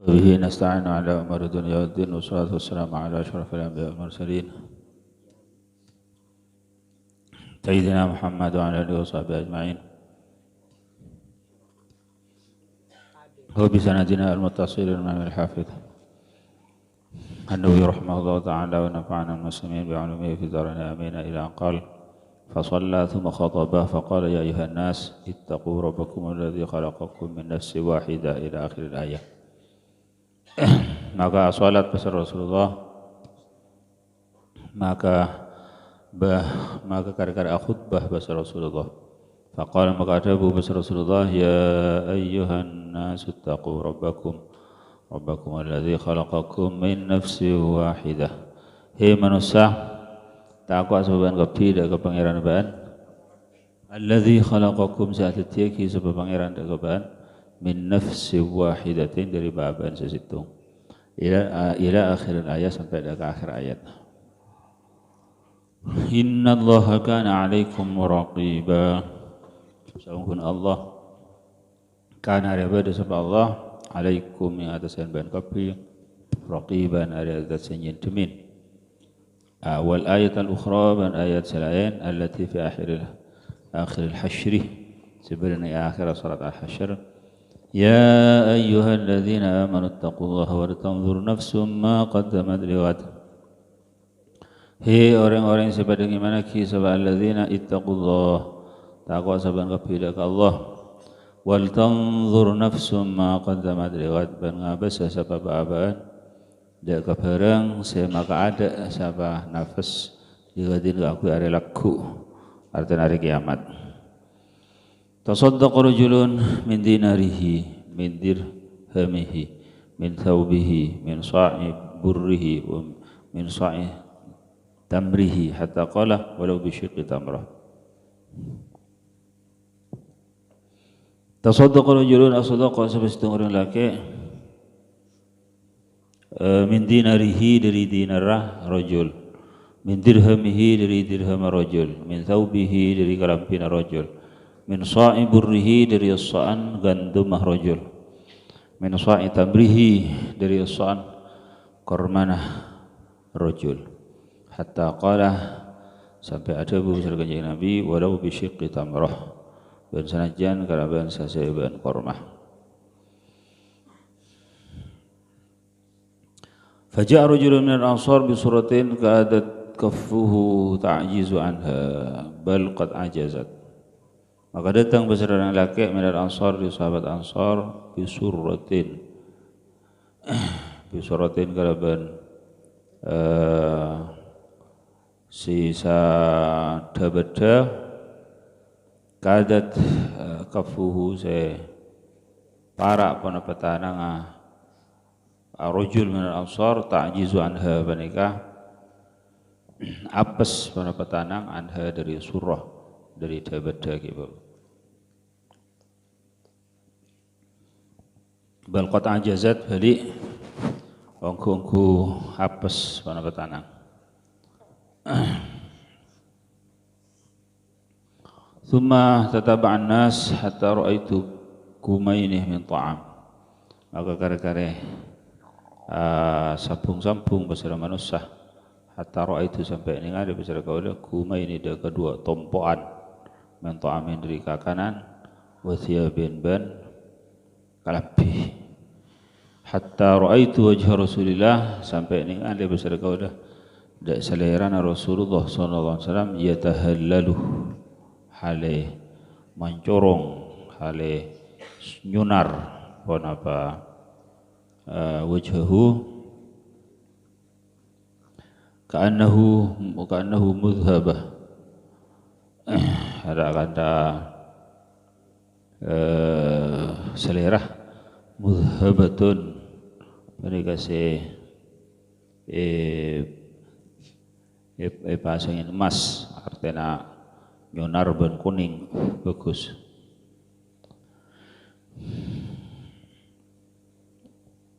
وبه نستعين على أمور الدنيا والدين والصلاة والسلام على أشرف الأنبياء والمرسلين سيدنا محمد وعلى آله وصحبه أجمعين وبسندنا المتصل الإمام الحافظ النووي رحمه الله تعالى ونفعنا المسلمين بعلومه في دارنا آمين إلى أن قال فصلى ثم خطب فقال يا أيها الناس اتقوا ربكم الذي خلقكم من نفس واحدة إلى آخر الآية. Maka salat besar Rasulullah maka gara-gara khutbah besar Rasulullah faqala maka adabu besar Rasulullah ya ayyuhan nas ittaqu rabbakum alladzi khalaqakum min nafsin wahidah. Hei manusia takwa sebab kepada ke pangeran ban alladzi khalaqakum saat tiaki sebab pangeran ke ban min nafsi wahidatin dari baban sesitung ila akhir ayat sampai ke akhir ayat. Innallaha kana 'alaikum raqiba. Sungguh Allah kana ada sebab Allah 'alaikum yang atas ban kapi raqiban ada atas nyentemin. Wal ayat al-ukhra dan ayat selain allati fi akhir al-hashr sebelum akhir surat al-hashr. Ya ayyuhalladzina amanu taqullaha wa tanzur nafsum ma qaddamat lighad. Hei orang-orang yang sebagaimana kisah alladzina ittaqullah takwa saban kepada Allah wal tanzur nafsum ma qaddamat lighad ban ngabasa sabab abaan dak kebarang semaka ada sabah nafas lighadin aku are laku artinya hari kiamat. Tasaddaqa rajulun min dinarihi min dirhamihi min thawbihi min sa'i burrihi wa min sa'i tamrihi hatta qala walau bi syiqqi tamrah. Tasaddaqa rajulun asaddaqa sebesar orang laki min dinarihi dari dinarah rajul min dirhamihi dari dirham rajul min thawbihi dari kalampina rajul min sa'i burrihi dari sa'an gandum rajul min sa'i tamrihi dari sa'an kormanah rajul hatta qala sampai ada bersabda kanjeng Nabi walau bi syiqqi tamrah dan sanajan kalaban saseban kormah. Faja'a rajulun min al-ansar bi suratin ka'adat kaffuhu ta'jizu anha bal qad ajazat. Maka datang beserta laki minal ansar di sahabat ansar bisuratin kalaban sisa dabada kadat kafuhu se para penepetanang rajul minal ansar ta'jizu anha banika apes penepetanang anha dari surah dari dabada gitu. Bal qad ajazat bali wongku apes pana petanang. Thumma tataba'an nas hatta ra'aitu kumainih min ta'am. Maka kare-kare sambung-sambung bersama manusia hatta ra'aitu sampai ningali bersama kaulah kumaini da kedua tompoan min ta'amin dari kakanan wa thiyabin ban kalapi hatta ra'aitu wajha Rasulillah sampai ini ada besar kau dah dak selera Rasulullah sallallahu alaihi wasallam yatahallalu hale mancorong hale nyunar pon apa wajhahu ka'annahu mudhabah ada kata selera mudhabatun mereka pasangin emas artinya nyonar ban kuning bagus.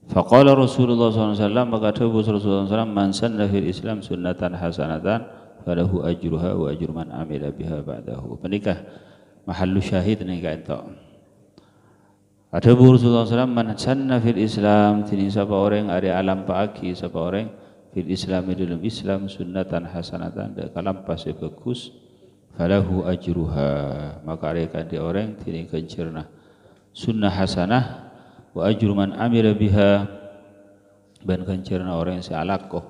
Faqala Rasulullah SAW maka dawuh Rasulullah SAW man sanna fil Islam sunnatan hasanatan falahu ajruha wa ajru man amila biha ba'dahu. Menikah mahallu syahid nih kan tok. Ada Rasulullah SAW man sanna fil Islam tini sapa orang ada alam paaki sapa orang fil Islam dalam Islam sunnatan hasanatan da kalampas bagus falahu ajruha maka akan di orang tini kencerna sunnah hasanah wa ajru man amila biha ban kencerna orang sealakoh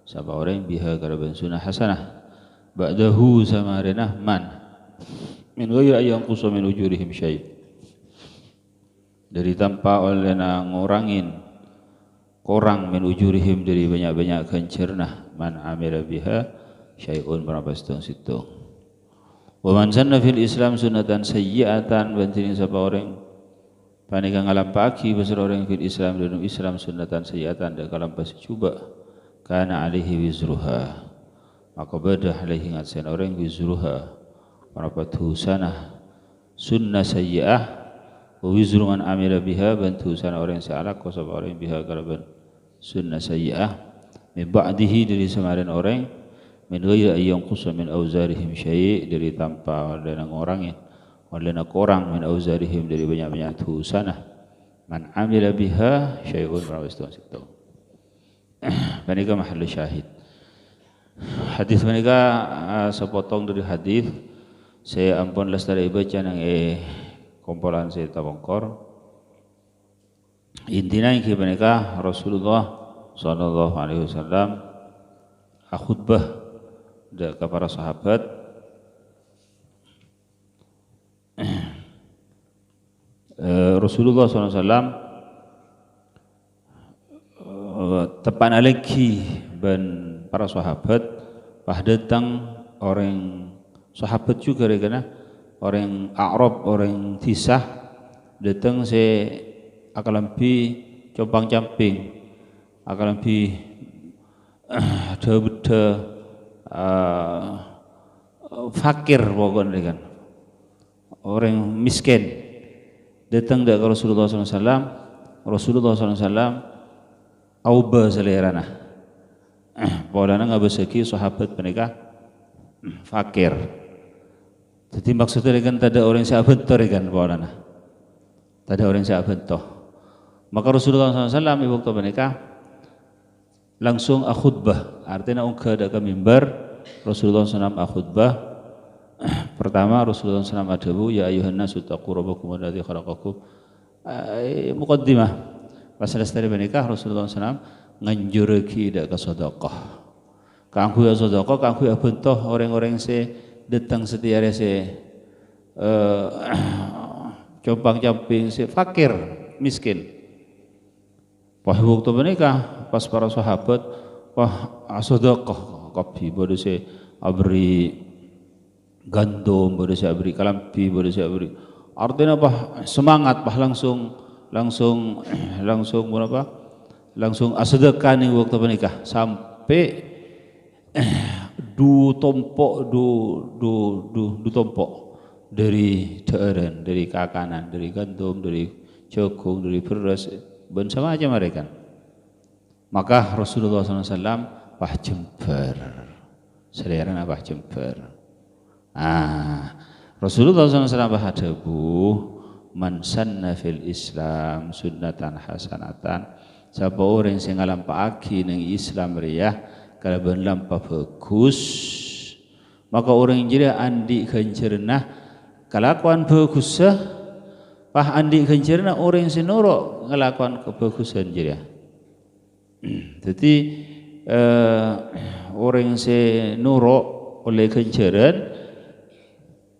sapa orang biha karaban sunnah hasanah ba'dahu samarinah man min ghairi ayyan qusa min ujurihim syai' dari tanpa oleh ngurangin korang min ujurihim dari banyak-banyak kencerna man amila biha syai'un berapa setong situ wa man sanna fil Islam sunnatan sayyi'atan bantini sapa orang panika ngalampaki besar orang fil Islam dalam Islam sunnatan sayyi'atan da kalampas cuba kana alaihi wizruha maka badah alaihi ngatsen orang wizruha berapa tusanah sunnah sayyi'ah wa wizru man amila biha bantu sana orang sealak ko sapa orang biha kalaban sunnah sayyi'ah min ba'dihi dari samaran orang min ghairi ayyan qusa min auzarihim syai' dari tanpa ada orang oleh orang min auzarihim dari banyak-banyak tusanah man amila biha syai'un rawastun situ banika mahallu syahid hadis banika sepotong dari hadis saya ampun lestari baca nang kumpulan saya tabongkor intinya yang mereka Rasulullah sallallahu alaihi wasallam khutbah kepada para sahabat Rasulullah sallallahu alaihi wasallam tepan lagi ban para sahabat pas datang orang sahabat juga karena orang Arab, orang Tisah datang se akalampi compang camping akalampi ada fakir pokoknya kan orang miskin datang dari Rasulullah SAW Rasulullah SAW auba selerana polana ngabasaki sahabat mereka fakir. Jadi maksudnya kan tada orang yang bentor kan polana. Tada orang yang bentor. Maka Rasulullah SAW waktu mereka langsung khutbah. Artinya ungkah ada mimbar Rasulullah SAW khutbah. Pertama Rasulullah SAW adabu ya ayuhan nasu taqu rabbakum alladzi khalaqakum. Muqaddimah. Pas selesai mereka Rasulullah SAW nganjurki dak sedekah. Kangku ya sedekah, kangku ya bentor orang-orang datang setiap hari compang camping fakir miskin. Pas waktu menikah pas para sahabat wah sedekah kopi bodoh se abri gandum bodoh se abri kalampi bodoh se abri artinya apa semangat pas langsung berapa langsung sedekah nih waktu menikah sampai du tompok dari daerah, dari kakanan, dari gandum, dari jagung, dari beras, ben sama aja mereka. Maka Rasulullah SAW pah jember, selera apa jember. Rasulullah SAW pah adabu man sanna fil Islam sunnatan hasanatan. Siapa orang yang ngalampaki nang Islam riyah kalau berlampa bagus maka orang yang jadi andi kencerna kelakuan bagus pah andi kencerna orang yang sinoro ngelakuan kebagusan jadi jadi orang yang sinoro oleh kenceran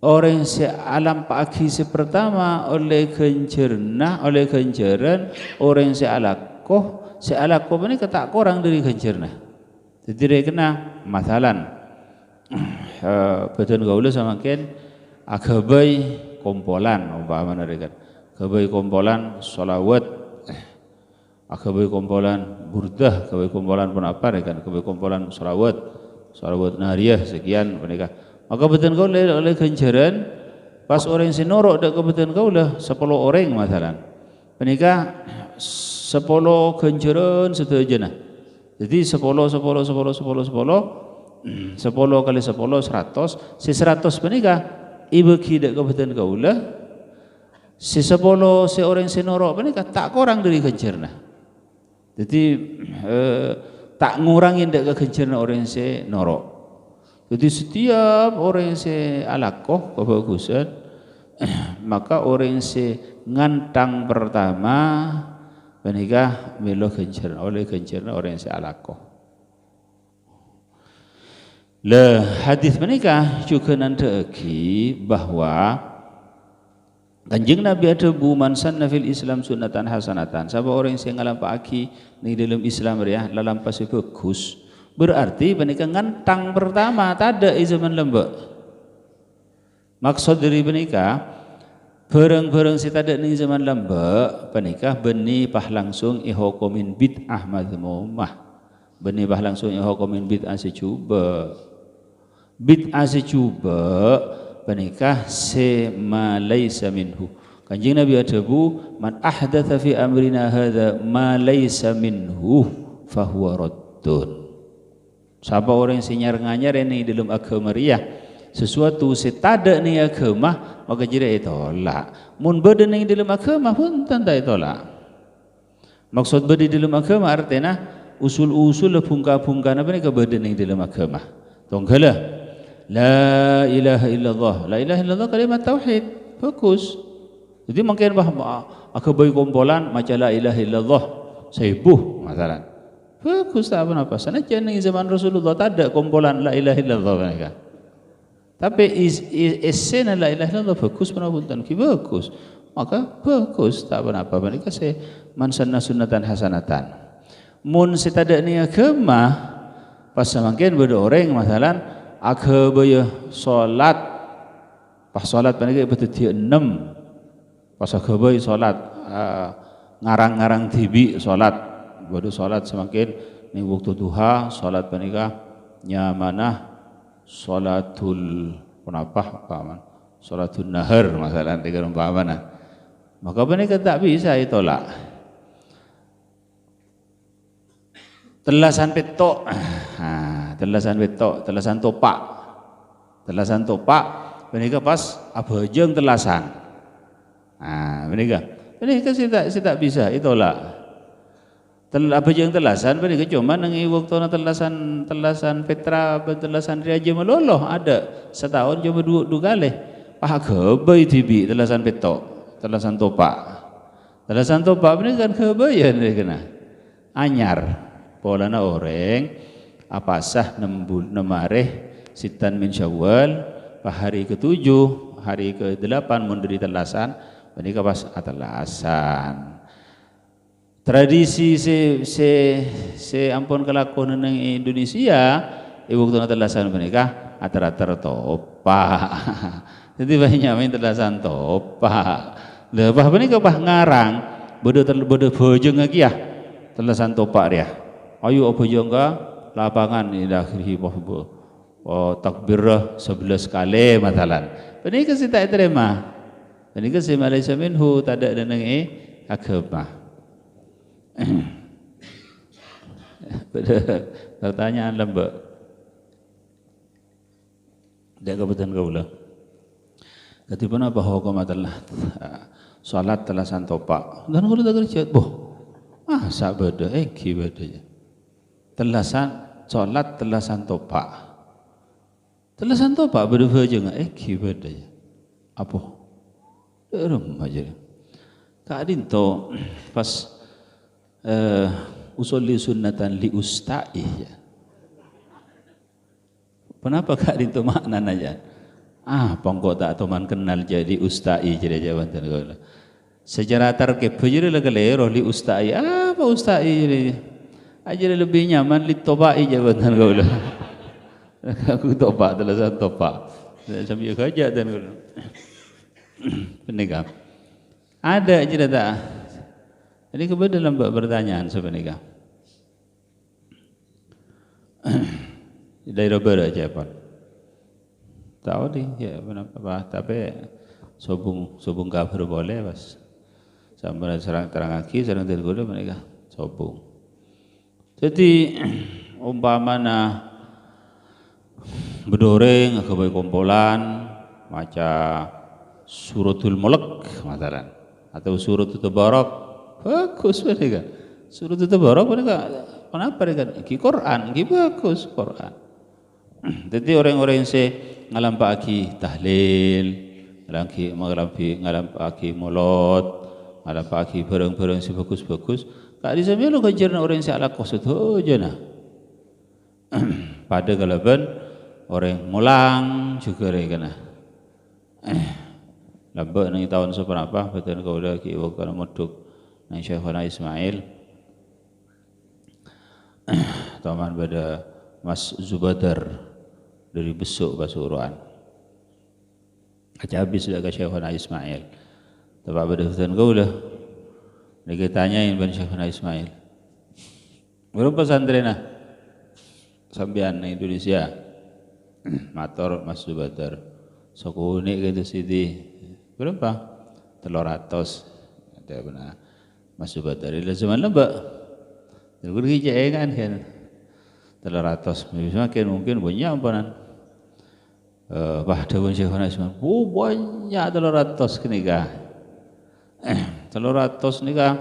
orang yang alam pagi pertama oleh kencerna oleh kenceran orang yang sealakoh ini ketak kurang dari kencerna. Jadi dia kena masalan betul gaula sama ken agabai kompolan umpama mereka agabai kompolan solawat agabai kompolan burdah agabai kompolan pun apa mereka agabai kompolan solawat nariyah sekian mereka maka betul gaula oleh kenceran pas orang sinoro dak kebetulan gaula 10 orang masalan mereka 10 kenceran setuju. Jadi 10 kali 10 100 si 100 menikah ibu kidak kebetulan kaula Si sepolo si orang si norok menika tak kurang dari kencerna. Jadi tak ngurangin dek kekencerna orang si norok. Jadi setiap orang si alakoh kebagusan, maka orang si ngantang pertama menikah melo kencerna oleh kencerna orang si alakoh. Le hadis menikah juga nanti bahwa Kanjeng Nabi ada man sanna fil Islam sunnatan hasanatan. Siapa orang yang ngalampaki di dalam Islam ya lalampas bagus. Berarti menikah ngantang pertama tada zaman lembek. Maksud dari menikah bareng-bareng si tada ni zaman lembek menikah benih pah langsung ihokomin bid'ah madhmumah. Benih pah langsung ihokomin bid'ah secuba. Bid'ah secuba penikah se ma laisa minhu. Kanjeng Nabi adabu man ahdatsa fi amrina hadza ma laisa minhu fahuwa raddun. Siapa orang yang nyar-nyar ini dalam agama riyah sesuatu setada ni agama maka jadi tolak. Mun beda ni dalam agama pun tanda tolak. Maksud beda dalam agama artinya usul-usul pungka-pungka apa ni beda ni dalam agama. Tonggalah La ilaha illallah. La ilaha illallah kalimat tauhid. Fokus. Jadi mungkin aku bagi kumpulan macam la ilaha illallah saibuh masalah. Fokus tak apa-apa. Sana jangan zaman Rasulullah tak ada kumpulan la ilaha illallah mereka. Tapi esen la ilaha illallah fokus pun punten ki fokus. Maka fokus tak apa-apa mereka saya man sanna sunnatan hasanatan. Mun setada ni agama pas mungkin beda orang masalah agama solat pas solat panika betul dia 6 pas agama solat ngarang-ngarang tibi solat baru solat semakin ni waktu duha solat panika nyamanah solatul kenapa paman solatul nahar masalah tiga umpamana maka panika tak bisa ditolak telasan petok telasan topak menika pas abajeng telasan menika tidak bisa itolak abajeng telasan menika cuma nang waktuna telasan Petra telasan Riaja meloloh ada setahun cuma dua kali kebai tibi telasan petok telasan topak menika kan kebayan kena anyar polana orang apa sah nemareh sitan min Syawal hari ke-7 hari ke-8 munduri telasan menika pas atelasan tradisi se ampun kelakon nang Indonesia ibu tuna telasan menika atar-atar topak jadi banyak main telasan topak lebah menika bah ngarang bodo bojeng lagi ya telasan topak dia ayo bojeng ka lapangan ini akhirnya takbirah 11 kali matalan. Ini kasi tak terima. Ini kasi Malaysia minhu tak ada dan agama. Pertanyaan lembek. Dia kebetulan kaulah. Ketika apa hukum adalah salat telasan topak. Dan kalau tak kerja, boh, masa beda, bedanya. Telasan salat telasan topak berdua je nggak beda ya apa rum aja Kak Dinto pas usolli sunnatan li ustai ya kenapa Kak Dinto makna aja pongkok tak teman kenal jadi ustai jadi jawaban secara tarkib jadi legalero li ustai apa ustai jadi aja lebih nyaman li tobai jabatan kau lah. Aku topak telasan topak. Sambil kerja dan kau. Penegak. Ada aja tak. Jadi kepada dalam pertanyaan sebenarnya. Dari berapa jawapan? Tahu di ya apa tapi sobung kafir boleh pas. Sampai serang terang kaki serang tergoda mereka sobung. Jadi umpamana bedoreng kebaik kompolan maca suratul Mulk mataran atau suratul Tabarak bagus mereka. Suratul Tabarak mereka kenapa mereka? Ki Quran, ki bagus Quran. Jadi orang-orang yang ngalampaki tahlil, ngalampaki mulad, ngalampaki barang-barang si bagus-bagus. Kak di sana lo kejar orang yang ala kosot aja nah. Pada galaban orang mulang juga mereka nah. Lambak nang tahun seberapa betul kau dah kiwak kalau moduk nang Syekhuna Ismail taman pada Mas Zubadar dari Besuk Pasuruan aja habis sudah ke Syekhuna Ismail tapi pada betul kau dah dia tanyain ban Syekhuna Ismail berapa pesantren sambian Indonesia mator Mas Zubadar sokune gitu Sidi berapa? 300 ada benar Mas Zubadar dari zaman lembak terus kita kan 300 semakin mungkin banyak ampanan pada pun Syekhuna Ismail banyak 300 kenikah 300 nikah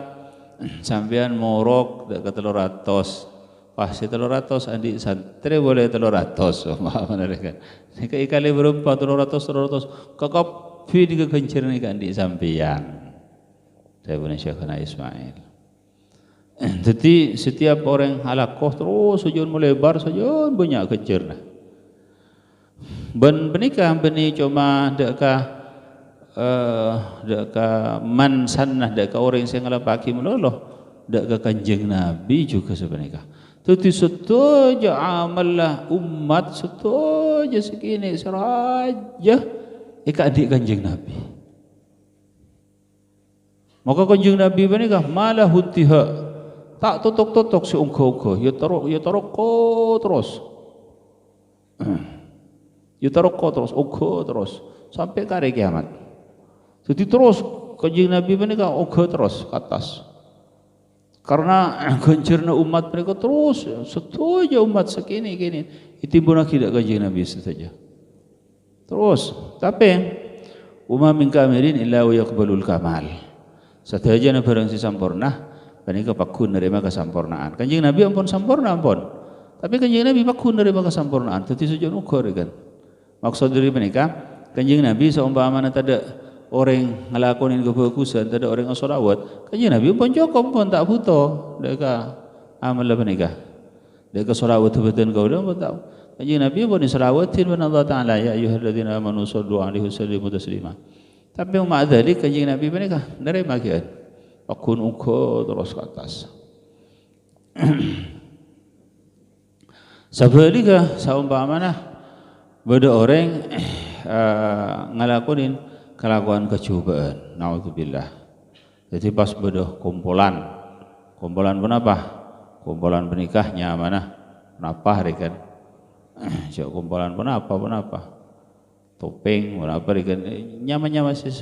sampean morok ke 300 pasti 300 andi santri boleh 300 maaf mereka nikah ikali berapa 300 kakap Fidi kekencir ni kan di sampian saya punya Syekhuna Ismail. Jadi setiap orang halakoh terus sujud melebar sujud banyak kencir nah. Ben benikah beni cuma deka man sannah deka orang yang ngalapaki meloloh deka kanjeng Nabi juga sebenarnya. Jadi setuju amallah umat setuju segini seraja ika adik kanjeng Nabi. Maka kanjeng Nabi menikah malah hutiha tak totok si ungko ya taroko terus. Ya taroko terus ungko terus sampai ke hari kiamat. Jadi terus kanjeng Nabi menikah ungko terus ke atas. Karena ganjarna umat mereka terus setuju umat sekini kini itimbun akidah kanjeng Nabi saja. Terus, tapi umma min kamirin illa wa yaqbalul kamal. Satajana barang si sampurna, panika pakun nerima kesampurnaan. Kanjeng Nabi ampun sampurna ampun. Tapi kanjeng Nabi pakun nerima kesampurnaan. Dadi sujud ukur kan. Maksud dari menika, kanjeng Nabi seumpama tada orang ngelakonin kebagusan, tada orang ngesolawat, kanjeng Nabi ampun cukup pun tak butuh. Deka amal menika. Deka solawat betul kau dah ampun tak. Kanjeng Nabi pun diselawatin oleh Allah Ta'ala ya ayyuhalladzina amanu shallu alaihi wasallimu taslima. Tapi umat dzalik kanjeng Nabi menikah nerima kian. Akun uko terus ke atas. Sabalika saumpamana beda orang ngalakunin kelakuan kecobaan. Naudzubillah. Jadi pas beda kumpulan pun apa? Kumpulan menikahnya mana? Kenapa rekan? Cak kumpulan pun apa topeng pun apa ikan nyaman sih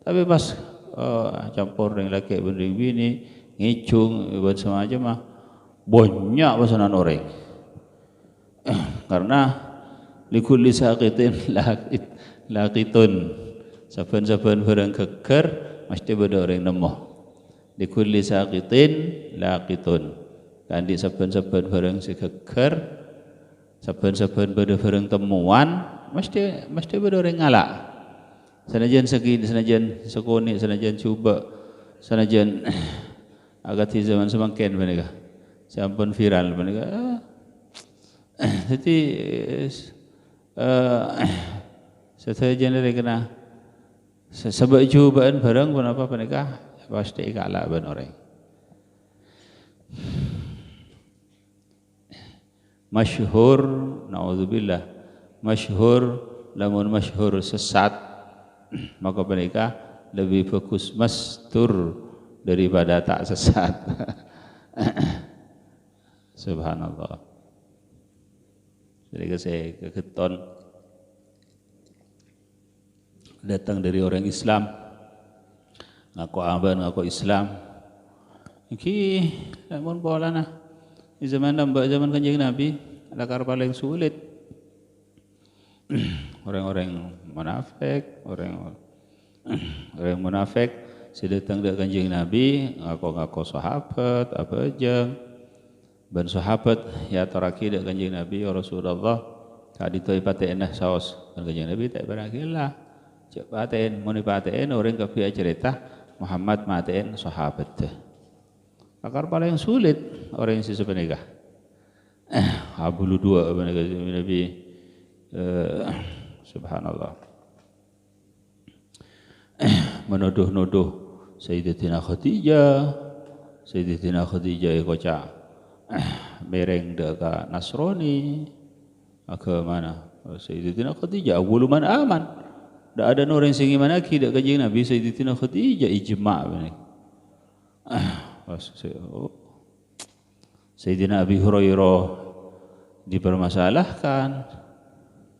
tapi pas campur dengan laki bending bini ngicung buat semacam mah banyak pesanan orang karena likulli saqitin laqitun saben-saben barang geger mesti ada orang nemu likulli saqitin laqitun kan di saben-saben barang geger saben-saben pada barang temuan mesti pada orang ngalak. Senajan segini, senajan sekoni, senajan cuba, senajan agak di zaman semakin mereka. Sampun viral mereka. Jadi sesajen mereka kena sebab cubaan barang pun apa mereka pasti kalah ban orang. Masyhur, naudzubillah, masyhur, lamun masyhur sesat, maka mereka lebih fokus mastur daripada tak sesat. Subhanallah. Jadi saya keketon datang dari orang Islam, ngaku aban, ngaku Islam. Iki, namun pola nah. Di zaman zaman kanjeng Nabi lakar paling sulit orang-orang munafik, orang Orang munafik sedatang dak Kanjeng Nabi ngaku-ngaku sahabat apa aja. Ban sahabat ya taraki dak Kanjeng Nabi ya Rasulullah tadi tu paten saos Kanjeng Nabi tak berakilah. Cek paten mun paten orang kafi cerita Muhammad maten sahabat teh. Akar paling sulit orang yang sebenarnya. Abulu dua Nabi subhanallah. Menuduh-nuduh Sayyidatina Khadijah kocak mereng deka Nasrani agama Sayyidatina Khadijah awwalu man aman. Tak ada orang yang sing iman lagi dak Kanjeng Nabi Sayyidatina Khadijah ijma' benih. Sayyidina Abi Hurairah dipermasalahkan.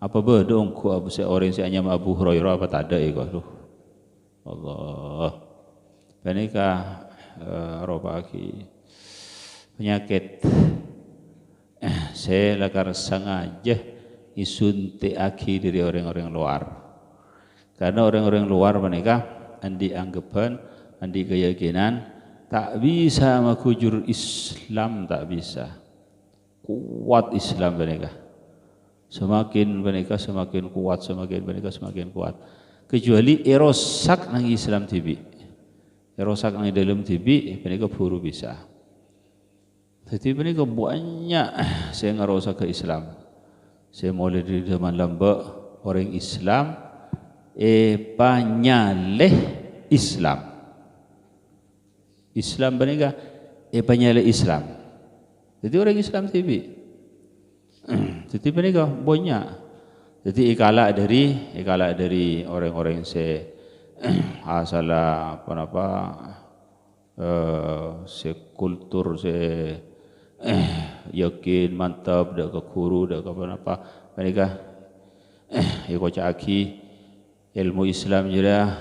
Apa bedong ku orang yang hanya Abu Hurairah apa tak ada iko Allah. Panikah robaki penyakit. Saya lakar sengaja isunti aki dari orang-orang luar. Karena orang-orang luar panikah andi anggapan, andi keyakinan tak bisa makujur Islam tak bisa. Kuat Islam panikah. Semakin panikah semakin kuat, semakin panikah semakin kuat. Kecuali erosak nang Islam tibi, erosak nang dalam tibi, mereka buru bisa. Jadi mereka banyak saya ngerosak ke Islam. Saya mulai dari zaman lamba orang Islam, panyaleh Islam. Islam mereka panyaleh Islam. Jadi orang Islam tibi. Jadi mereka banyak. Jadi ikalak dari orang-orang se asala apa se kultur se yakin mantap dak ke guru dak ke apa mereka ikocaki ilmu Islam jera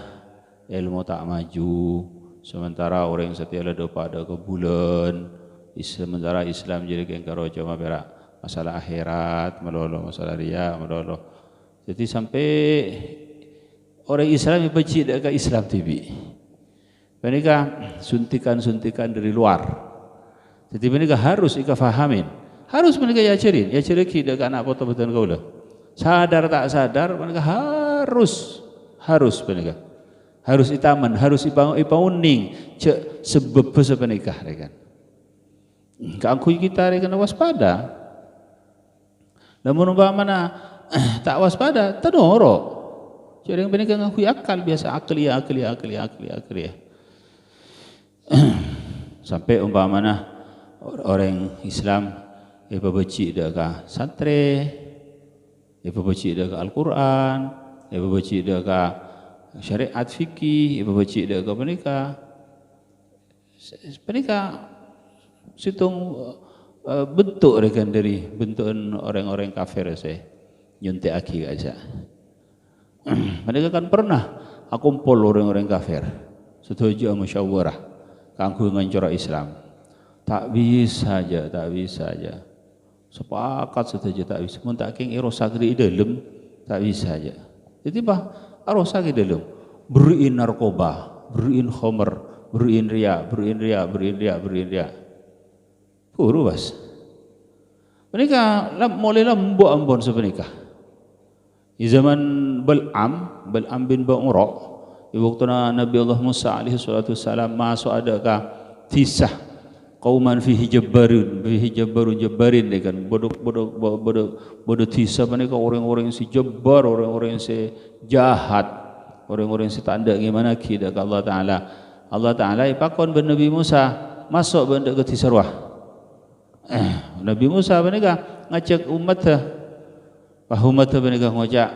ilmu tak maju sementara orang setiap ada pada ke bulan sementara Islam jadi kengkaro cuma berak masalah akhirat melolo masalah riya melolo. Jadi sampai orang Islam yang benci dengan Islam TV. Mereka suntikan-suntikan dari luar. Jadi mereka harus ika fahamin. Harus mereka yacirin kita dengan anak foto-foto kau lah. Sadar tak sadar mereka harus mereka. Harus itaman, harus ipauning sebab sepenikah mereka. Keangkui kita mereka waspada. Namun mana tak waspada, tadoro. Jadi yang mereka ngakui akal biasa akli. Sampai umpamana orang Islam benci dengan santri, benci dengan Al-Quran, benci dengan syariat fikih, benci dengan penikah situng bentuk rekan dari bentukan orang-orang kafir saya. Nyuntik aki aja. Mereka kan pernah kumpul orang-orang kafir. Setuju musyawarah kanggo ngancur Islam. Tak bisa aja. Sepakat setuju tak bisa. Mun tak king erosak di dalam tak bisa aja. Jadi erosak di dalam. Beruin narkoba, beruin khamr, beruin riya. Puru bas. Mereka mulai lembut ambon sepenikah. Di zaman Bal'am bin Ba'ura, waktu Nabi Allah Musa alaihi salatu wasalam masuk adakah tisah qauman fihi jabbarin kan bodoh tisah mereka orang-orang yang si jabbar, orang-orang yang si jahat, orang-orang yang si tanda gimana kita Allah Taala ipakon ben Nabi Musa masuk benda ke tisarwah. Nabi Musa mereka ngajak umatnya Fahumata mereka ngajak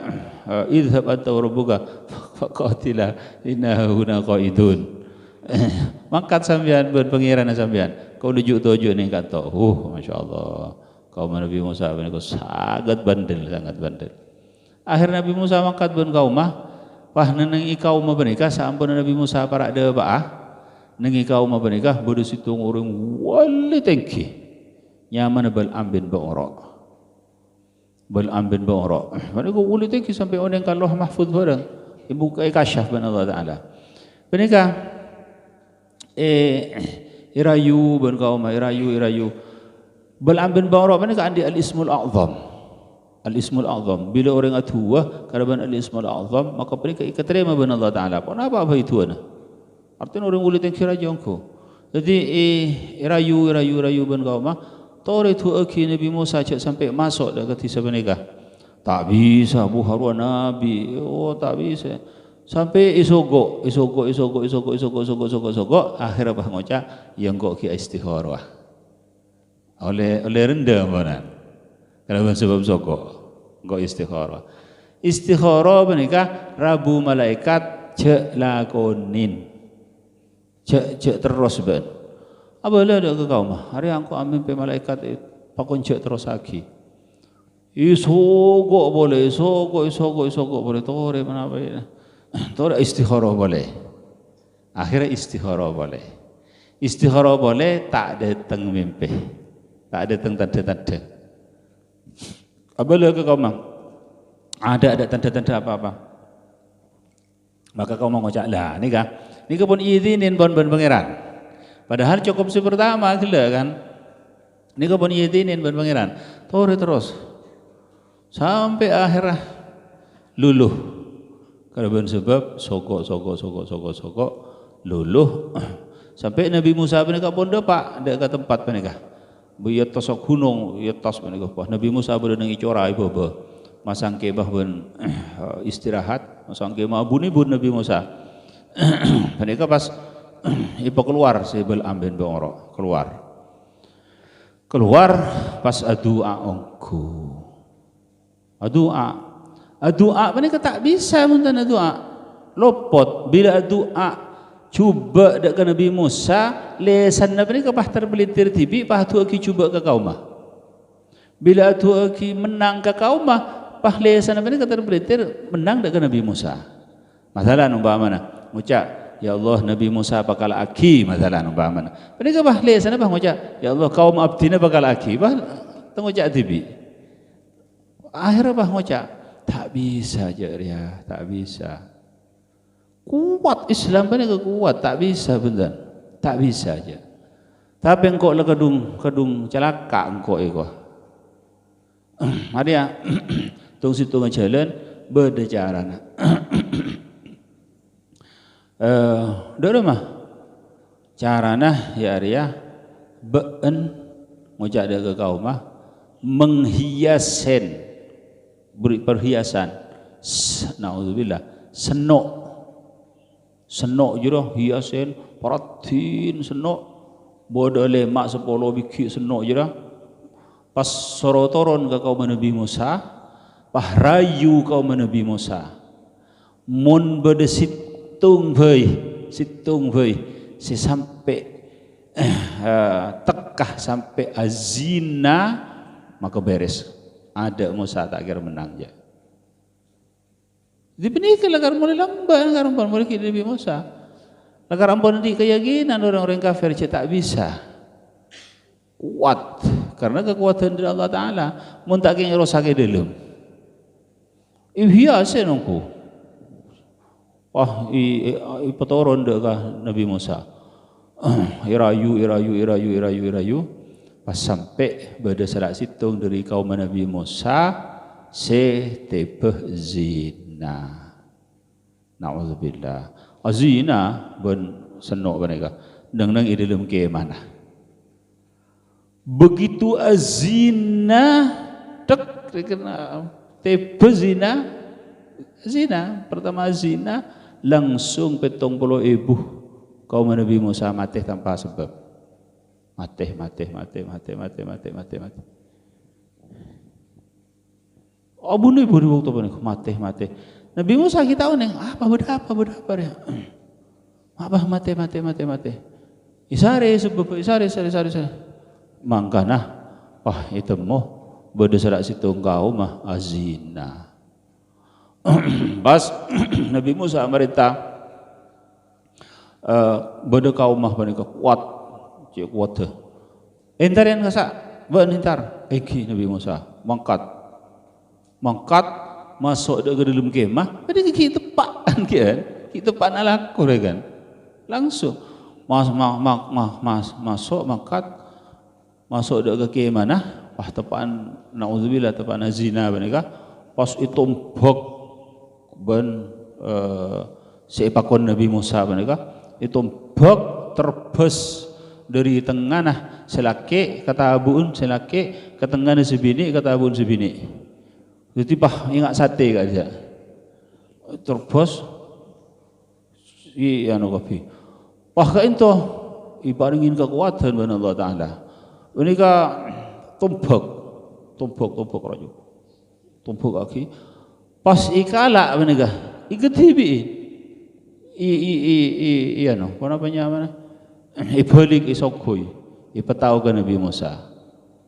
idhab anta wa rabbuka faqatila inna huna qaidun. Mangkat sampean ben pangeran sampean. Kau nujuk tujuh ning kanto. Masyaallah. Kaum Nabi Musa mereka sangat bandel. Akhir Nabi Musa mangkat ben kaumah. Wah nang kaum mereka sampun Nabi Musa para ada baah. Nang kaum mereka bodo situng urang wali tengki. Nyaman Bal'am bin Ba'ura. Mereka uli teki sampai orang kalau mahfud barang. buka kasyaf ban Allah Taala. Penikah irayu ban kaum irayu belamben bawra penikah andi al-ismul a'zam. Al-ismul a'zam. Bila orang atuah karaban al-ismul a'zam maka penikah ikaterima ban Allah Taala. Kenapa apa itu ana? Artinya orang boleh tengkira jongko. Jadi irayu ban kaum tore tu aki Nabi Musa cak sampai masuk dah ke tisa penikah. Tak bisa bu haruan Nabi. Oh tak bisa. Sampai isogok. Akhirnya apa ngocak yang kok ki istikharah. Oleh rendah mana? Kalau sebab sogok, kok istikharah. Istikharah menikah Rabu malaikat cek lakonin, cek terus ben. Apa lah ada ke kau mah? Hari aku ambil pe malaikat pakon cek terus lagi. Isogok boleh, isogok boleh. Tore mana apa ya? Tore istikharah boleh. Akhirnya istikharah boleh. Istikharah boleh tak datang mimpi. Tak datang tanda-tanda. Apabila kau mah ada tanda-tanda apa-apa. Maka kau mau ngocak lah, nikah pun izinin bon pangeran. Padahal cukup si pertama gila kan. Nikah pun izinin bon pangeran. Tore terus. Sampai akhirnya luluh. Karena sebab sokok luluh sampai Nabi Musa menikah pun dapat dekat tempat menikah. Ia tosok gunung, ia tos menikah. Nabi Musa bernang icora ibu masang kebah ben istirahat, masang kebah bun Nabi Musa. Menikah pas ibu keluar sebel amben bongro keluar pas adua ongku. Doa mereka tak bisa muntah doa. Lopot bila doa cuba dak ke Nabi Musa, lesan mereka pah terbelintir tibi pah tu aki cuba ke kaumah. Bila tu aki menang ke kaumah, pah lesan mereka terbelintir menang dak ke Nabi Musa. Masalah umpamana ngucap ya Allah Nabi Musa bakal aki masalah umpamana. Mereka pah lesan pah ngucap ya Allah kaum abdina bakal aki. Pah tengucap tibi. Akhirnya pah ngucap tak bisa je dia, tak bisa. Kuat Islam ni kuat, tak bisa benar. Tak bisa je. Tapi engkau le kedung celaka engkau iko. Ada tung situ jalan berdejaran. Dulu mah carana ya Arya beun ngojak dia ke kaum mah menghiasen beri perhiasan, naudzubillah, senok jero hiasan, paratin senok, bodoh lemak 10 biji senok jero. Pas sorotoron ke kaum Nabi Musa, pah rayu kaum Nabi Musa, mun bede situng beuy, si sampai tekah sampai azina maka beres. Ada Musa tak kira menang je. Di penikah lagar mulai lambat, lagar mulai kita Nabi Musa. Lagar ampun di keyakinan orang-orang kafir tak bisa. Kuat karena kekuatan dari Allah Taala. Mun tak kira rosak dalam. Ihya senongku. Wah, petoron dekat Nabi Musa. Irayu. Pas sampai pada salat situng dari kaum Nabi Musa setebeh zina. Nauzubillah. Zina ben senok mereka. Nang i dalam ke mana? Begitu azina tek kena tebeh zina pertama zina langsung 70.000 kaum Nabi Musa mati tanpa sebab. Mati. Abu ni beri waktu apa mati. Nabi Musa kita tahu neng apa ya. Apa mati. Isari. Mangkana, wah itu mo berdesarak situ engkau mah azina. Pas Nabi Musa merintah berdekau mah panika kuat. Kuat. Entar yang kasa, entar. Eki Nabi Musa mangkat masuk ke dalam kemah. Pada kaki tepak makan kita pana laku kan langsung masuk makat masuk ke mana wah tepaan naudzubillah tepaan zina benika pas itu mbok ben seipakon Nabi Musa benika itu mbok terbes dari tengah selaki kata abuun selaki ke tengah sebini kata abuun sebini jadi pah ingat sate gak aja terbos i anu kopi wah ka ento ibaringin kekuatan ban Allah taala menika tumbuk rajo tumbuk aki pas ikala menika iketibi i anu apa namanya mana ibalik isokoi ipatau ke Nabi Musa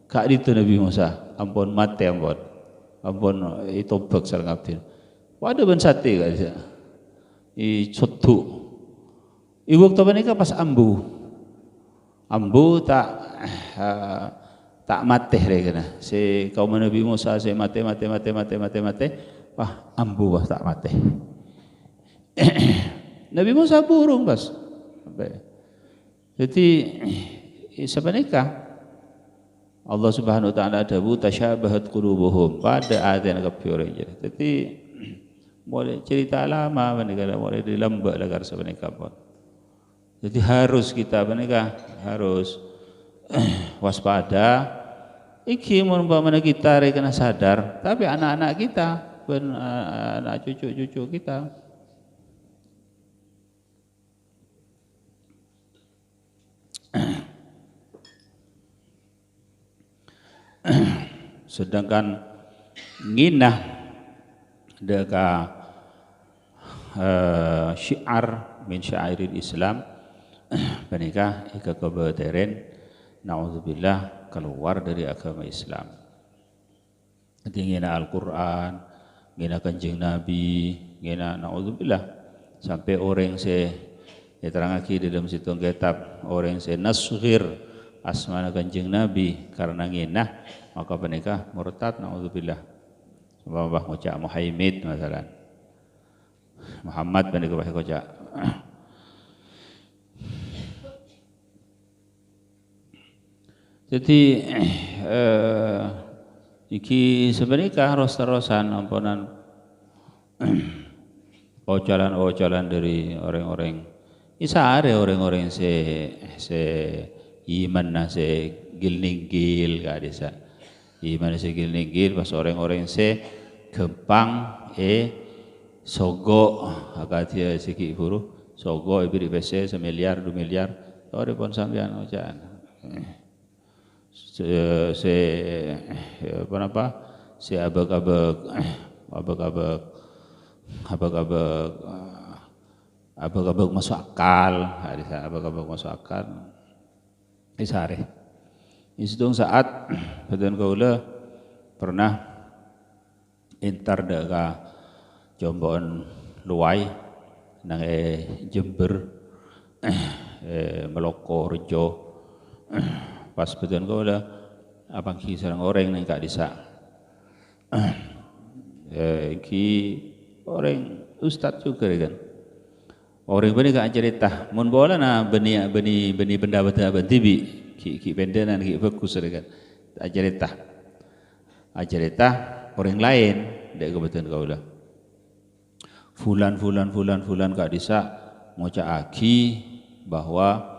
kak itu Nabi Musa ampun mate ampun itumbuk sareng abdi waduh ban sate gak aja i cotu ibu tu menika pas ambu tak mate kena si kaum Nabi Musa si mate wah ambu wah tak mate Nabi Musa burung pas jadi sebenarnya Allah Subhanahu wa taala dawu tasyabahat qulubuhum pada adzan kapiore jadi boleh cerita lama menika boleh dilembak lagar sebenarnya pun jadi harus kita menika harus waspada iki mun umpamanya kita kena sadar tapi anak-anak kita anak cucu-cucu kita sedangkan nginah deka syiar min syairil Islam menikah ika kebeteren naudzubillah keluar dari agama Islam ngina Al-Qur'an ngina Kanjeng Nabi ngina naudzubillah sampai orang diterangake di dalam situ kitab orang nasghir asmana Kanjeng Nabi karena nginah maka menikah murtad naudzubillah Mbah ngocak Muhammad masalan Muhammad menikah bahasa ngocak jadi iki sebenarnya ros-terosan ampunan ocalan dari orang-orang isare orang-orang se iman se gil kadisa iman se gil pas orang-orang se gempang sogo akatia siki buru sogo ibri bese semiliar 2 miliar ore pon sampean ocan si abag-abag masuk akal abag-abag masuk akal isare isdong saat badan kaula pernah entar daga jombon luai nang Jember Meloko Rejo pas badan kaula abang ki sareng orang nang kak desa ki orang ustad juga kan orang bani kak cerita mun bola na beni benda tibi ki bendenan ki bagus kan cerita orang lain dek kebetulan kaula fulan kak desa ngoca aki bahwa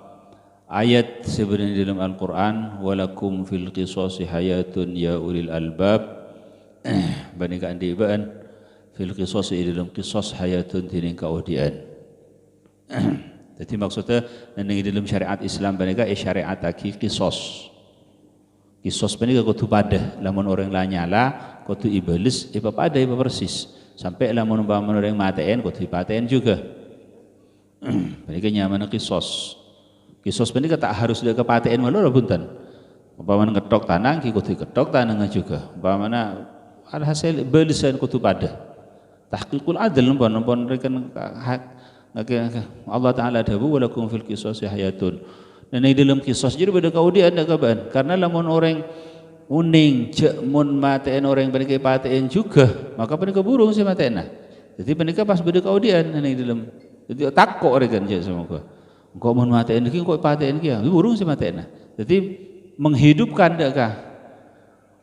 ayat sebenarnya dalam Al-Quran walakum fil qisasi hayatun ya ulil albab bani kak andibaan fil qisasi dalam qisas hayatun tining kaudian jadi maksudnya nang dalam syariat Islam bani kak syariat aki qisas bani kak kudu pada lamun orang lanyala kudu iblis pada persis sampai lamun orang mateen kudu paten juga bani kak nyaman qisas bani kak tak harus dia kepaten malu punten umpamana ngetok tanang ki kudu ketok tanang juga umpamana alhasil belisan kudu pada tahqiqul adl pun rekan Allah taala dawu walakum fil qisas hayatun dan di dalam qisas jadi pada kaudian ada kaban karena lamun orang uning cek mun maten orang bani kepaten juga maka bani keburung si matena Jadi menikah pas beda kaudian ini dalam. Jadi takut rekan je sama kau. Kau mau matiin lagi, kau patiin lagi, burung si matiin. Jadi menghidupkan dekah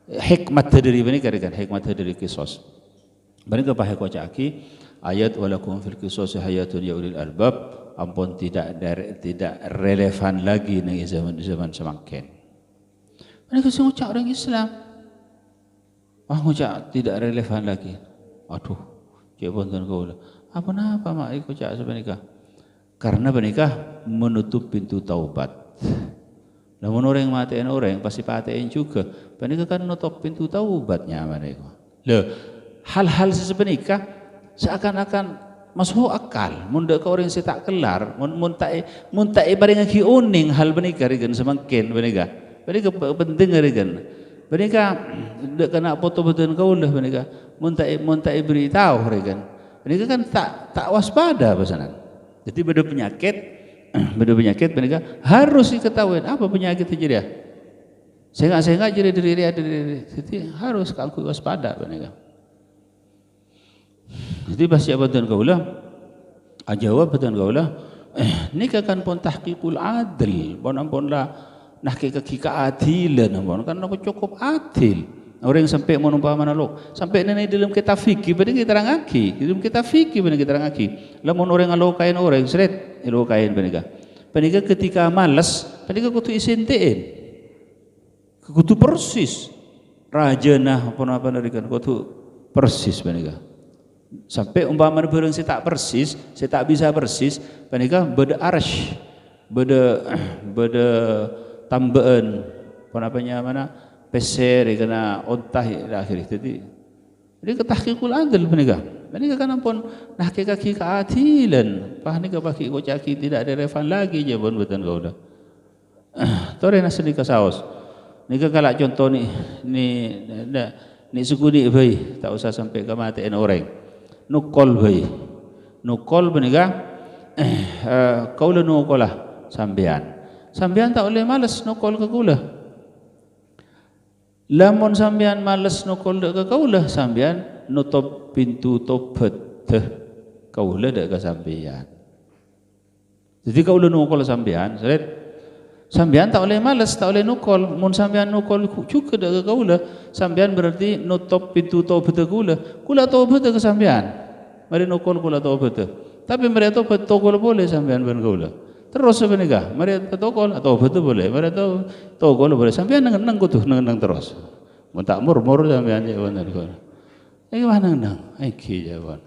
hikmat dari menikah rekan, hikmat dari kisos. Menikah pakai kau caki ayat walakum fil kisos hayatun ya ulil albab. Ampun tidak relevan lagi nih zaman semakin. Mereka semua ucap orang Islam. Ucap tidak relevan lagi. Aduh, cik ponton kau lah. Apa mak ikut ucap sebenarnya? Karena menikah menutup pintu taubat. Namun orang yang matiin orang pasti patiin juga. Menikah kan menutup pintu taubatnya mereka. Loh, hal-hal sebenarnya seakan-akan masuk akal, munda kau orang tak kelar, muntai barang lagi uning hal menikah regan semakin menikah penting regan, menikah dek kena foto betul kau lah menikah, muntai beritahu regan, menikah kan tak waspada pesanan, jadi beda penyakit menikah harus diketahui apa penyakit itu dia, sehingga jadi diri, jadi harus aku waspada menikah. Jadi pasti abatan kaulah, jawab abatan kaulah, nikah kan pun tahqiqul adil, pun lah nak kaki keadilan, pun kan aku cukup adil. Orang yang sampai menumpah mana lo, sampai nenek dalam kita fikir, benar kita terang aki, dalam kita fikir benar kita terang aki. Lamun orang alo kain orang, seret alo kain benar. Benar ketika malas, benar kutu isintein, kutu persis, raja nah apa narikan kutu persis benar. Sampai umpama barang saya tak persis, saya tak bisa persis, panika beda arsh, beda tambahan, apa mana peser, kena ontah akhir. Jadi ketahqiqul adil panika kan ampun nah kaki keadilan, panika pakai kocaki tidak ada relevan lagi je pun betul kau dah. Tore nasi nikah saus, nikah kalau contoh ni suku ni bayi, tak usah sampai kematian orang. Nukol bayi, nukol benika, kau le nukolah sambian tak boleh malas nukol ke kula. Lamun sambian malas nukol ke kula, sambian nutup pintu tobat kau le dek ke sambian. Jadi kau le nukol sambian, sambian tak boleh malas, tak boleh nukol. Mun sambian nukol juga dek ke kau le, sambian berarti nutup pintu tobat kula tobat ke sambian. Mari nukol kula tobat. Tapi mereka tobat tokol boleh sambian ben kula. Terus sebenarnya, mereka tokol atau betul boleh, mereka tokol boleh sambian nang kutu nang terus. Mun tak murmur sambian je bener kula. Mana nang? Iki jawan.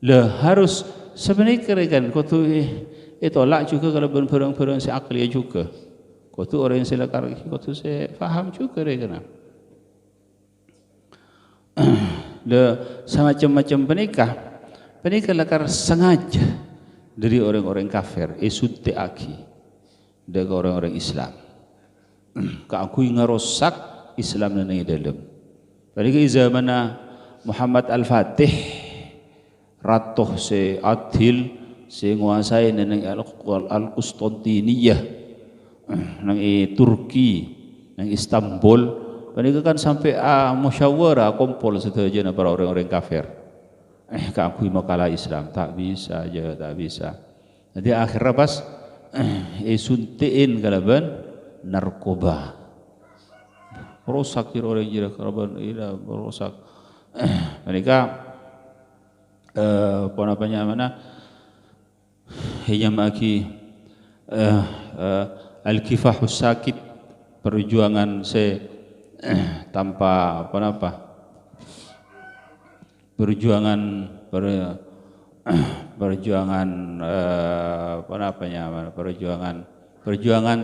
Lah harus sebenarnya kan kutu tolak juga kalau barang-barang si akli juga. Kutu orang yang selakar kutu saya faham juga kan. Semacam-macam penikah lakar sengaja dari orang-orang kafir, sunte aki dari orang-orang Islam. Keakui ngerosak Islam dan yang dalam. Penikah zaman Muhammad Al-Fatih, ratuh se adil, se nguasai neng Al-Qustantiniyah, neng Turki, neng Istanbul. Mereka kan sampai musyawarah kumpul saja para orang-orang kafir. Keakui makalah Islam tak bisa aja, tak bisa. Jadi akhirnya pas suntiin kalaban narkoba. Rosak orang jira kalaban ila rosak. Mereka mana hanya maki al-kifahus sakit, perjuangan tanpa perjuangan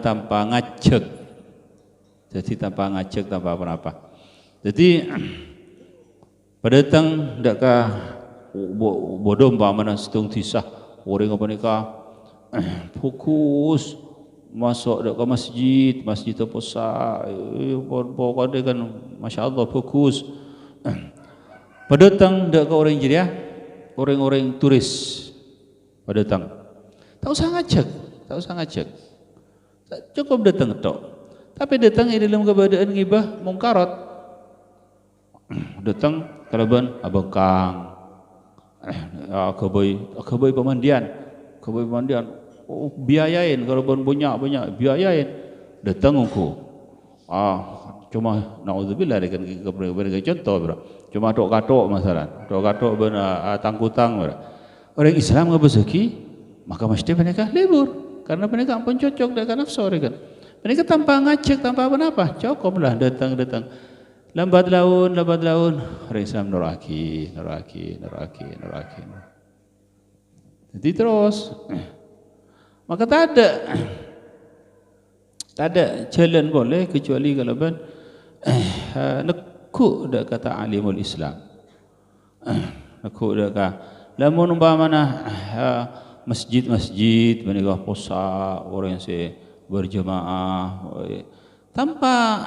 tanpa ngajak, jadi tanpa ngajak tanpa apa-apa. Jadi pada datang ndakah bodoh umpamana setung disah orang apa nikah fokus masuk ke masjid apa sah pokoknya kan Masya Allah fokus. Pada datang dak ke orang jadi orang-orang turis pada datang tak usah ngajak cukup datang tok, tapi datang di dalam keadaan ngibah mungkarat, datang kalaban abang kang keboi pemandian, oh, biayain kalau pun banyak biayain, datang aku, cuma naudzubillah dengan contoh bro, cuma tok-katok masalah, tok-katok benar tangkutang bro. Orang Islam nggak rezeki, maka mesti mereka libur, karena mereka pun cocok dengan nafsu kan. Mereka tanpa ngajak, tanpa apa-apa, cukuplah datang. Lambat laun, orang Islam neraki. Jadi terus, maka tak ada jalan boleh kecuali kalau nekuk dak kata alimul Islam, nekuk dak kata. Lamun umpamana masjid menikah puasa orang yang berjemaah tanpa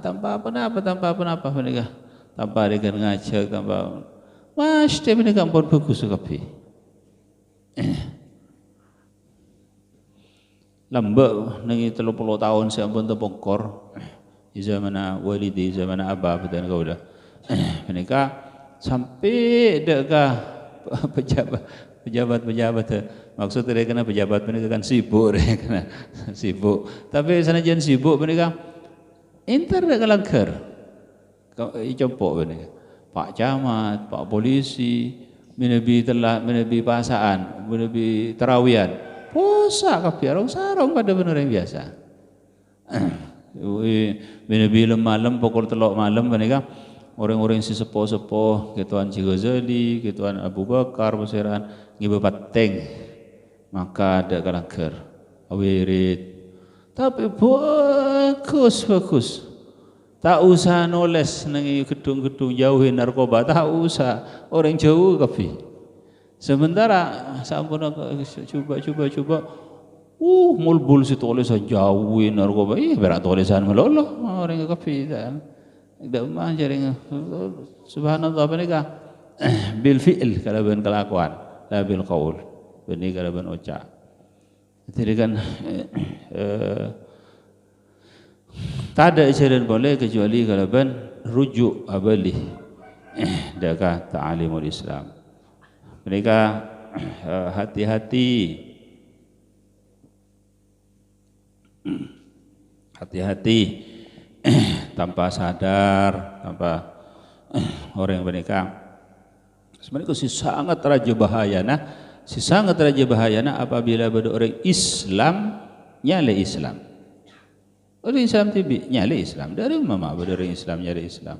apa menikah, tanpa dengan ngajak, tanpa mesti menikah pun bagus sekali. Lambak nanti 30 tahun saya pun terpongkor di zaman walidi, zaman abah dan kau dah menikah sampai dekah pejabat maksudnya kena pejabat mereka kan sibuk tapi sanajan sibuk mereka inter dak langgar compok mereka Pak Camat, Pak Polisi menebi pasaan, menebi terawihan puasa kabeh orang sarung pada benar yang biasa menebi malam pukul 3 malam mereka orang-orang si sepuh-sepuh, ketuan Cik Ghazali, ketuan Abu Bakar, Pasiran, ngiba pateng, maka ada kalangker, awirit. Tapi bagus. Tak usah nulis nangi gedung-gedung jauhin narkoba, tak usah. Orang jauh kapi. Sementara sampun coba. Mulbul si tulisan jauhin narkoba, berat tulisan meloloh orang kapi dan. Tidak mah jaring subhanallah menikah bil fi'il kalau ben kelakuan la bil qaul benih kalau ben ucap. Jadi kan tak ada jalan boleh kecuali kalau ben rujuk abali daka ta'alimul Islam. Mereka hati-hati tanpa sadar, tanpa orang yang menikah. Sebenarnya si sangat raja bahayana apabila ada orang Islam nyale Islam. Orang Islam tibi nyale Islam. Dari mana ada orang Islam nyale Islam?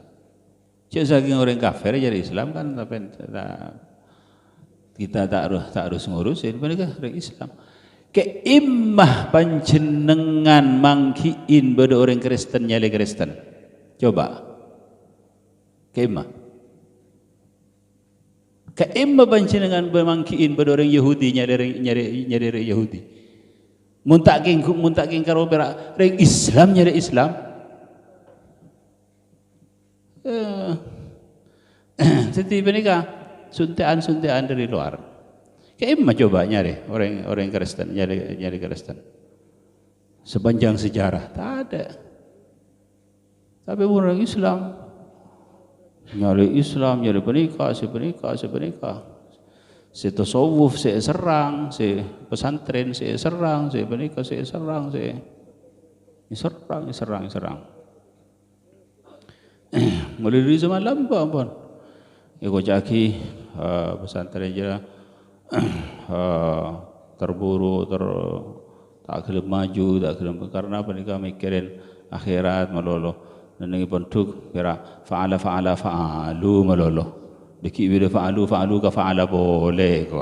Cik saking orang kafir nyale Islam kan tapi kita tak harus ngurusin mereka orang Islam. Keimmah panjenengan mangkiin pada orang Kristen nyale Kristen. Coba. Keimmah panjenengan mangkiin pada orang Yahudi nyale Yahudi. Muntaking karo orang Islam nyale Islam. Jadi menikah suntian dari luar. Keimmah coba nyari orang Kristen, nyari Kristen. Sepanjang sejarah tak ada. Tapi orang Islam nyari penikah, si tasawuf, si serang, si pesantren, si serang, si penikah, si serang. Mulai dari zaman lama pun. Ya kau caki pesantren je terburu tak kelem maju, tak kelem karena mereka mikirin akhirat melolo. Dan ini bentuk kira fa'alu melolo. Diki bila fa'alu ka fa'ala boleh kau.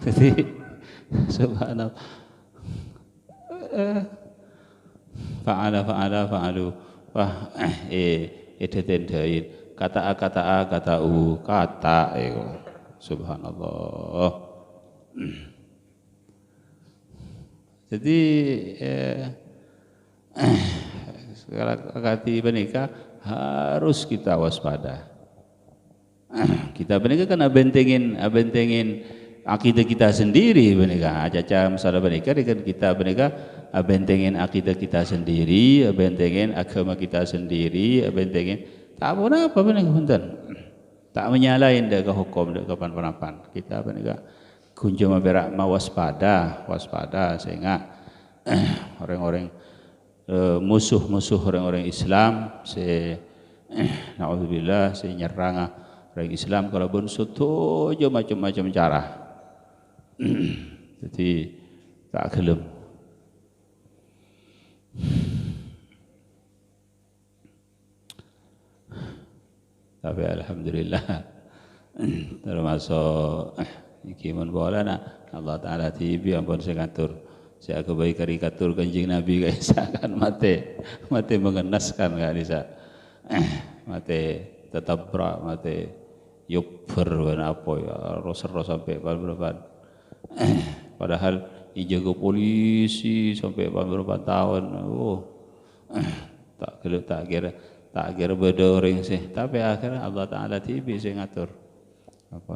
Jadi subhanallah. Fa'alu. Wah itu tendain kata u subhanallah. Jadi sekarang kati menikah harus kita waspada. Kita menikah kan abentengin akidah kita sendiri menikah. Caca masalah menikah dengan kita menikah abentengin akidah kita sendiri, abentengin agama kita sendiri, abentengin tak apa menikah punten. Tak menyalahin dah ke hukum dah ke pan-panapan. Kita apa ni kak? Kunjung berak waspada sehingga orang-orang musuh-musuh orang-orang Islam naudzubillah nyerang orang Islam kalau pun setuju macam-macam cara. Jadi tak gelem. Tapi alhamdulillah termasuk ikiman bola nak Allah Taala TV ampun saya ngatur saya kebaik karikatur kanjeng Nabi guys akan mate mengenaskan kan bisa mate tetap berak mate yuper apa ya roser sampai berapa padahal dijaga polisi sampai beberapa tahun tak kira beda orang sih tapi akhirnya Allah Taala tibi saya ngatur apa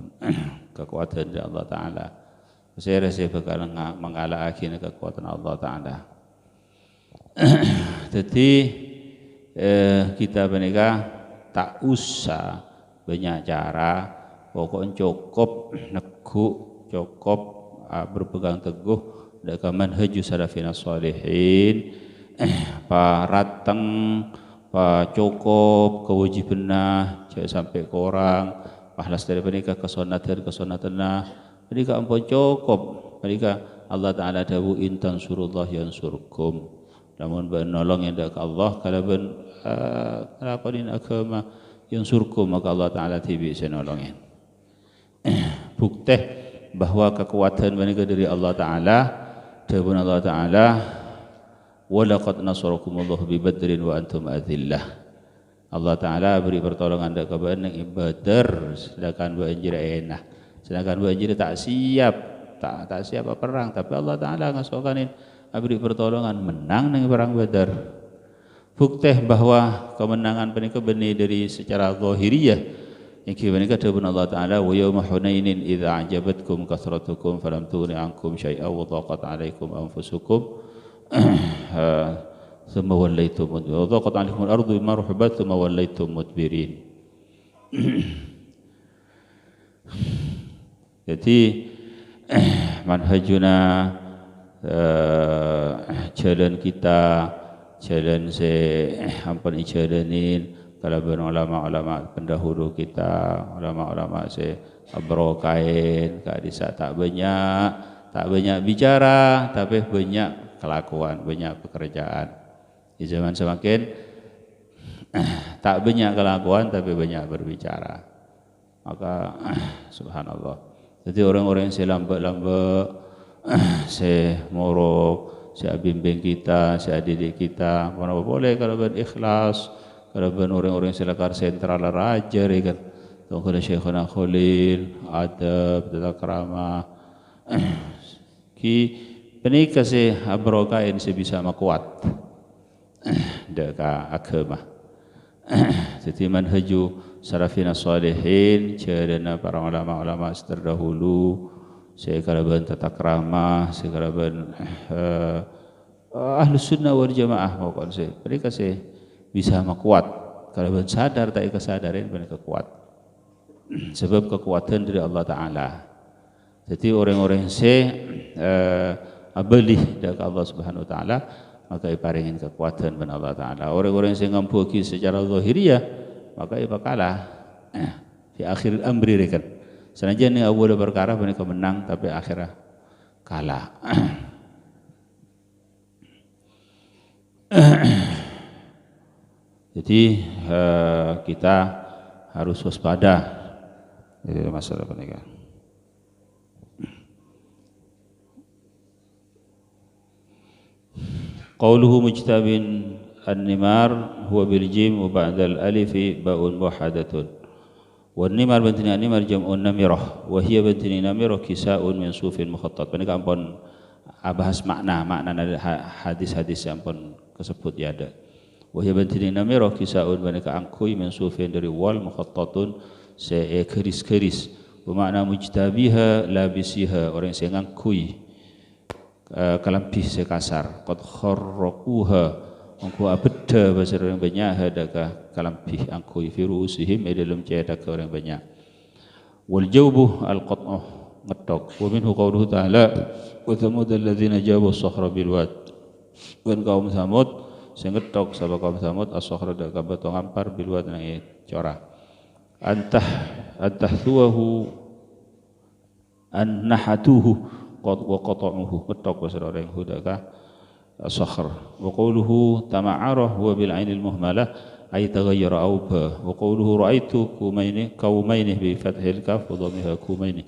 kekuatan dari Allah Taala saya rasa bakal mengalahkan kekuatan Allah Taala. Jadi kita menikah tak usah banyak cara pokoknya cukup neguk cukup berpegang teguh dengan manhajus salafin shalihin parateng cukup kewajiban jangan sampai kurang pahalas dari menikah kesunatan menikah ampun cukup menikah Allah Ta'ala dawu intan surullah yansurkum namun menolong yang dari Allah kalau ngelakonin agama yansurkum maka Allah Ta'ala tibi saya nolongin bukti bahwa kekuatan menikah dari Allah Ta'ala dari Allah Ta'ala walaqad nasarakumullahu bi badrin wa antum adillah. Allah Taala beri pertolongan dak kepada Badar sedangkan banjir enak. Sedangkan banjir tak siap apa perang tapi Allah Taala ngasokanin beri pertolongan menang nang perang Badar. Bukti bahwa kemenangan penika benih dari secara zahiriyah yang menika dawuh Allah Taala wa yauma hunainin idza ajabatkum kasratukum falam tughni ankum syai'a wa dhaqat 'alaikum anfusukum ثم وليتم مدبرين وضاقت عليكم الأرض بما رحبت ثم وليتم مدبرين. Jadi manhajuna jalan kita jalan ampun jalanin kalau ulama-ulama pendahulu kita ulama-ulama abrokain kadisa tak banyak bicara tapi banyak kelakuan, banyak pekerjaan. Di zaman semakin tak banyak kelakuan tapi banyak berbicara. Maka subhanallah. Jadi orang-orang yang lambat-lambat morok, bimbing kita, didik kita, mana boleh kalau berikhlas, kalau orang-orang yang selakar sentral raja kan. Tunggu Syekhuna Khalil, adab, tata krama. Penikah abrokain bisa makuat deka agama. Jadi manhaju salafin shalihin cerana para ulama-ulama terdahulu sekalaban tata krama sekalaban ahlus sunnah wal jamaah pokoknya mereka bisa makuat kalau sadar tak kesadarin mereka kuat sebab kekuatan dari Allah Taala. Jadi orang-orang abelih dari Allah Subhanahu Wa Taala maka iparingin kekuatan dari Allah Taala. Orang-orang yang ngampuki secara zahiriyah maka ibakalah di akhir amri rekan. Senajan ni awal perkara mereka menang tapi akhirnya kalah. Jadi kita harus waspada masalah pernikahan. Qauluhu mujtabin an-nimar huwa bil jim wa ba'da al-alif ba'un muhadatun. Wan nimar bantini an-nimar jam'un namirah wa hiya bantini namirah kisa'un min sufin mukhattat. Menika ampun bahas makna hadis-hadis yang ampun kesebut ya ada. Wa hiya bantini namirah kisa'un menika angkui min sufin dari wal mukhattatun keris-keris. Bermakna mujtabiha labisiha orang yang ngangkui kalampih sekasar qad kharraquha Angku abeda basar orang banyak hadaka kalam bih angku fi ruusihim dalam cedak orang banyak. Wal jawbu al qat'ah ngetok. Wa minhu qawluhu ta'ala wa thamud alladzina jabu as-sakhra bil wad. Wan kaum Samud sing ngetok sapa kaum Samud as-sakhra dak batu ngampar bil wad nang cora. Antahtuhu annahatuhu wa qata'uhu ngetok basar orang hudaka as-sakhr. Wa qawluhu tama'arah wa bil 'ainil muhmalah ay taghayyara awba. Wa qawluhu ra'aitu qaumaini bi fathil kaf wa dhammiha kumaini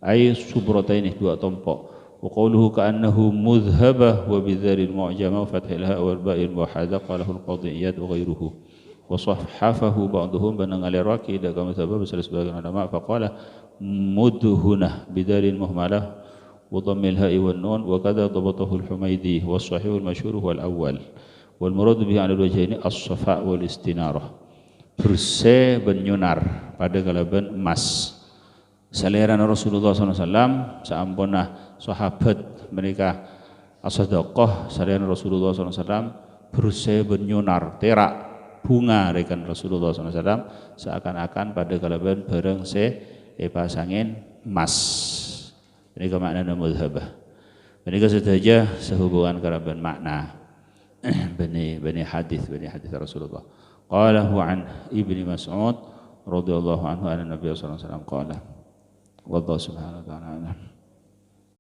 ay subrataini dua tompok. Wa qawluhu ka'annahu mudhhabah wa bidzaril mu'jamah wa fathil ha wal ba'il muwahhada qalahu al-qadhi Iyad wa ghairuhu. Wa sahhafahu ba'dhum banang al-Iraqi da kama sabab sebagian ulama faqala mudhunah bidzaril muhmalah وضم الهاء والنون وكذا ضبطه الحميدي والصحيح المشهور هو الأول والمراد به على الوجهين الصفاء والاستنارة bersih benyunar pada kalaban emas selera Rasulullah SAW saampunah sahabat mereka as-sadaqah selera Rasulullah SAW bersih benyunar terak bunga rekan Rasulullah SAW seakan-akan pada kalaban bareng pasangin emas. Ini makna mudhabah. Ini saja sehubungan keraban makna bani hadis Rasulullah. Qala huwa an Ibnu Mas'ud radhiyallahu anhu anna Nabi sallallahu alaihi wasallam qala wallahu subhanahu wa ta'ala